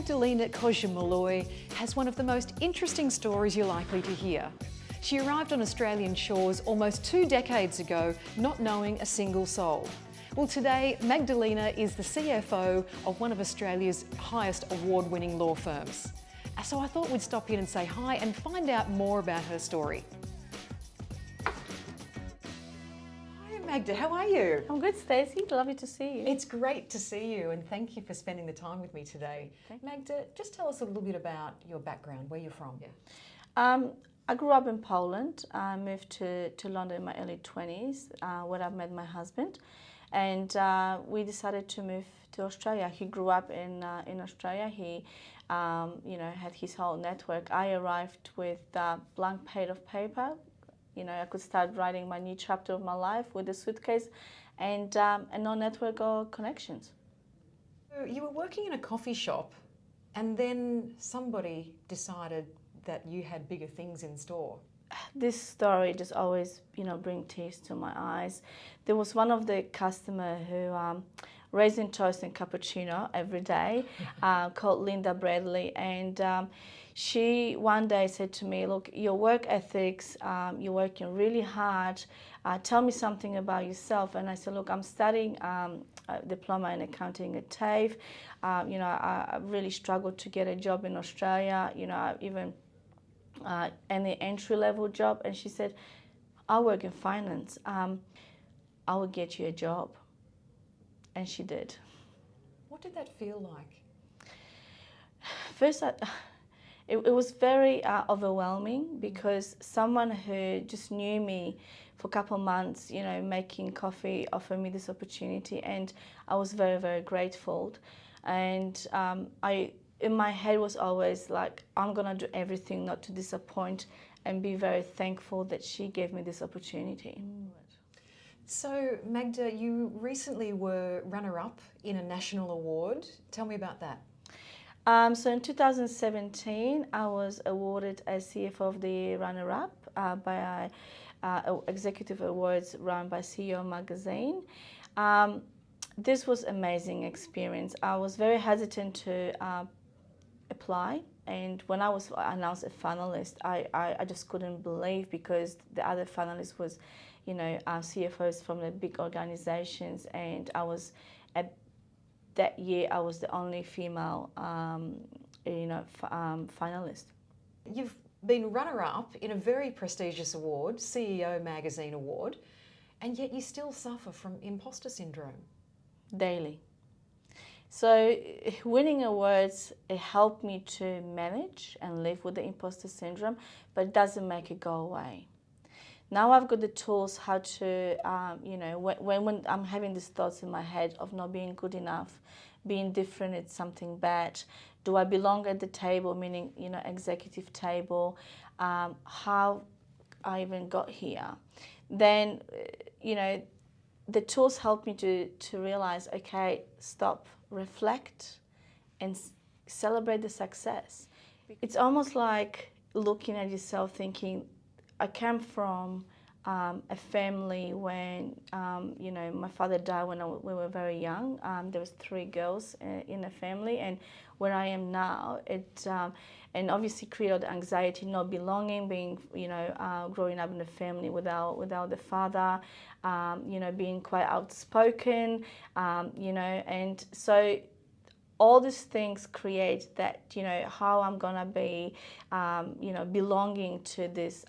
Magdalena Kosior-Molloy has one of the most interesting stories you're likely to hear. She arrived on Australian shores almost 2 decades ago, not knowing a single soul. Well, today, Magdalena is the CFO of one of Australia's highest award-winning law firms. So I thought we'd stop in and say hi and find out more about her story. Hi Magda, how are you? I'm good, Stacey. Lovely to see you. It's great to see you and thank you for spending the time with me today. Magda, just tell us a little bit about your background, where you're from. I grew up in Poland. I moved to London in my early 20s where I met my husband, and we decided to move to Australia. He grew up in Australia. He had his whole network. I arrived with a blank page of paper. I could start writing my new chapter of my life with a suitcase and no network or connections. So you were working in a coffee shop and then somebody decided that you had bigger things in store. This story just always, bring tears to my eyes. There was one of the customer who raisin toast and cappuccino every day, called Linda Bradley, and she one day said to me, "Look, your work ethics, you're working really hard. Tell me something about yourself." And I said, "Look, I'm studying a diploma in accounting at TAFE. I really struggled to get a job in Australia. Even any entry-level job." And she said, "I work in finance. I will get you a job." And she did. What did that feel like? First, it was very overwhelming, because someone who just knew me for a couple of months, making coffee, offered me this opportunity, and I was very, very grateful. And in my head was always like, I'm gonna do everything not to disappoint, and be very thankful that she gave me this opportunity. So Magda, you recently were runner-up in a national award. Tell me about that. So in 2017, I was awarded as CFO of the Year runner-up by executive awards run by CEO magazine. This was an amazing experience. I was very hesitant to apply, and when I was announced a finalist, I just couldn't believe, because the other finalist was, CFOs from the big organizations, and I was that year I was the only female, finalist. You've been runner-up in a very prestigious award, CEO Magazine Award, and yet you still suffer from imposter syndrome. Daily. So winning awards, it helped me to manage and live with the imposter syndrome, but it doesn't make it go away. Now I've got the tools how to, when I'm having these thoughts in my head of not being good enough, being different, it's something bad. Do I belong at the table, meaning, executive table? How I even got here? Then, the tools help me to realize, okay, stop, reflect, and celebrate the success. It's almost like looking at yourself thinking, I came from a family when, my father died when we were very young. There was 3 girls in the family, and where I am now, and obviously created anxiety, not belonging, being, growing up in a family without the father, being quite outspoken, and so all these things create that, how I'm gonna be, belonging to this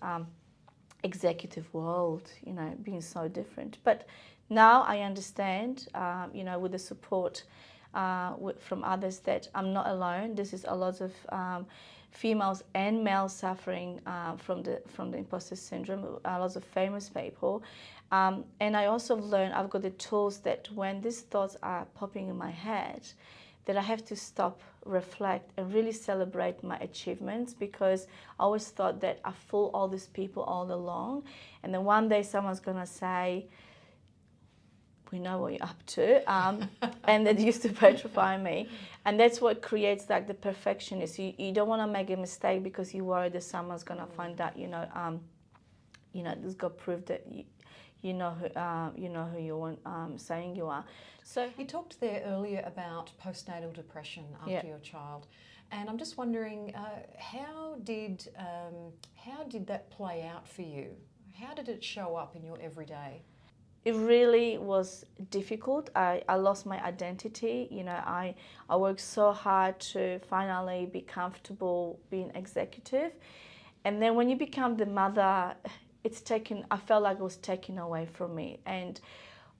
executive world, being so different. But now I understand, with the support from others, that I'm not alone. This is a lot of females and males suffering from the imposter syndrome, a lot of famous people. And I also learned I've got the tools that when these thoughts are popping in my head, that I have to stop, reflect, and really celebrate my achievements, because I always thought that I fooled all these people all along, and then one day someone's gonna say, "We know what you're up to," and that used to petrify me. And that's what creates like the perfectionist. You don't want to make a mistake because you worry that someone's gonna find out, this got proof that you know who you're saying you are. So You talked there earlier about postnatal depression after Yeah. your child, and I'm just wondering how did that play out for you? How did it show up in your everyday? it really was difficult. I lost my identity. I worked so hard to finally be comfortable being executive. And then when you become the mother, I felt like it was taken away from me. And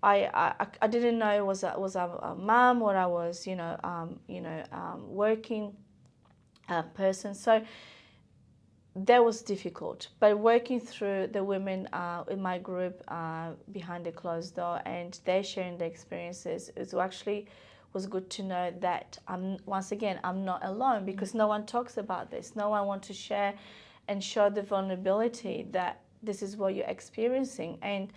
I didn't know it was a mom or I was, working person. So that was difficult, but working through the women in my group behind the closed door and they sharing their experiences, it actually was good to know that I'm not alone, because no one talks about this. No one wants to share and show the vulnerability that this is what you're experiencing. And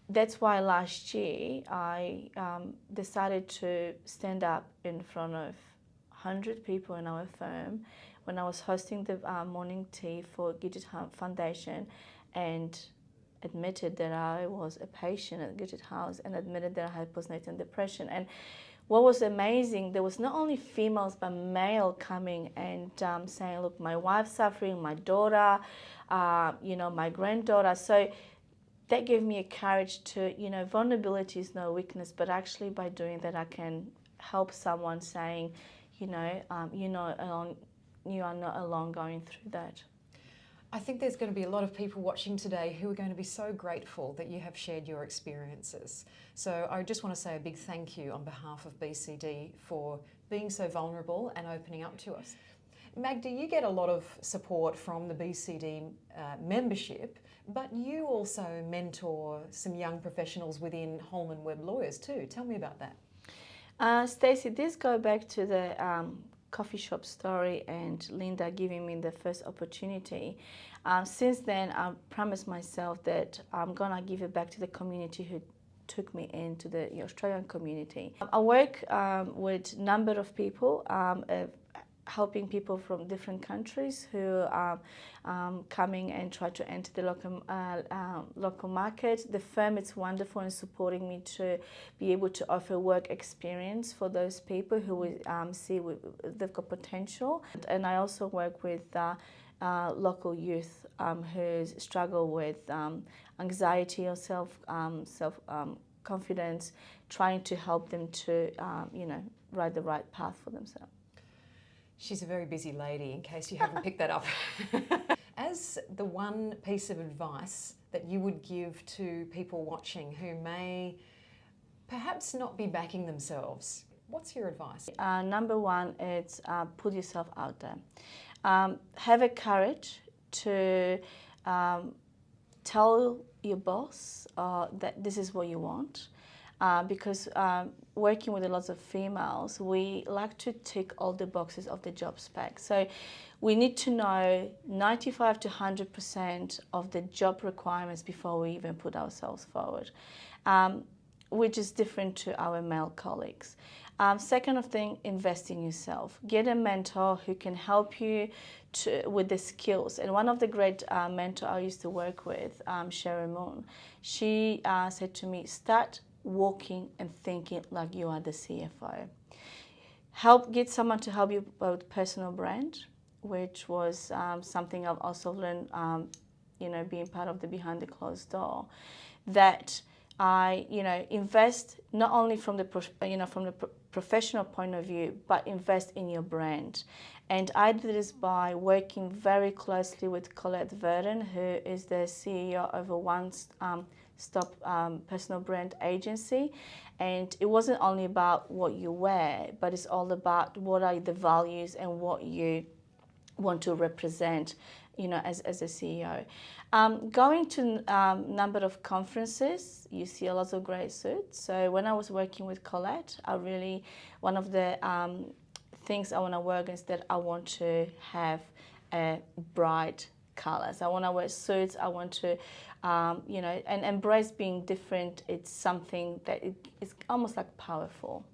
that's why last year I decided to stand up in front of 100 people in our firm when I was hosting the morning tea for Gidget Foundation, and admitted that I was a patient at Gidget House and admitted that I had postnatal depression. And what was amazing, there was not only females but male coming and saying, look, my wife's suffering, my daughter, my granddaughter. So that gave me a courage to, vulnerability is no weakness, but actually by doing that I can help someone saying, you are not alone going through that. I think there's going to be a lot of people watching today who are going to be so grateful that you have shared your experiences. So I just want to say a big thank you on behalf of BCD for being so vulnerable and opening up to us. Magda, you get a lot of support from the BCD membership, but you also mentor some young professionals within Holman Webb Lawyers too. Tell me about that. Stacey, this goes back to the coffee shop story and Linda giving me the first opportunity. Since then, I promised myself that I'm going to give it back to the community who took me into the Australian community. I work with a number of people, helping people from different countries who are coming and try to enter the local market. The firm is wonderful in supporting me to be able to offer work experience for those people who see they've got potential. And I also work with local youth who struggle with anxiety or self confidence, trying to help them to ride the right path for themselves. She's a very busy lady, in case you haven't picked that up. As the one piece of advice that you would give to people watching who may perhaps not be backing themselves, what's your advice? Number one, it's put yourself out there. Have a courage to tell your boss that this is what you want. Because working with lots of females, we like to tick all the boxes of the job spec. So we need to know 95 to 100% of the job requirements before we even put ourselves forward, which is different to our male colleagues. Second thing, invest in yourself. Get a mentor who can help you with the skills. And one of the great mentors I used to work with, Sherry Moon, she said to me, start walking and thinking like you are the CFO. Get someone to help you with personal brand, which was something I've also learned, being part of the behind the closed door. That I, invest not only from the professional point of view, but invest in your brand. And I did this by working very closely with Colette Verdon, who is the CEO of a Stop personal brand agency. And it wasn't only about what you wear, but it's all about what are the values and what you want to represent, as a CEO. Going to number of conferences, you see a lot of great suits. So when I was working with Colette, one of the things I want to work is that I want to have bright colors. I want to wear suits. I want to, and embrace being different. It's something that it's almost like powerful.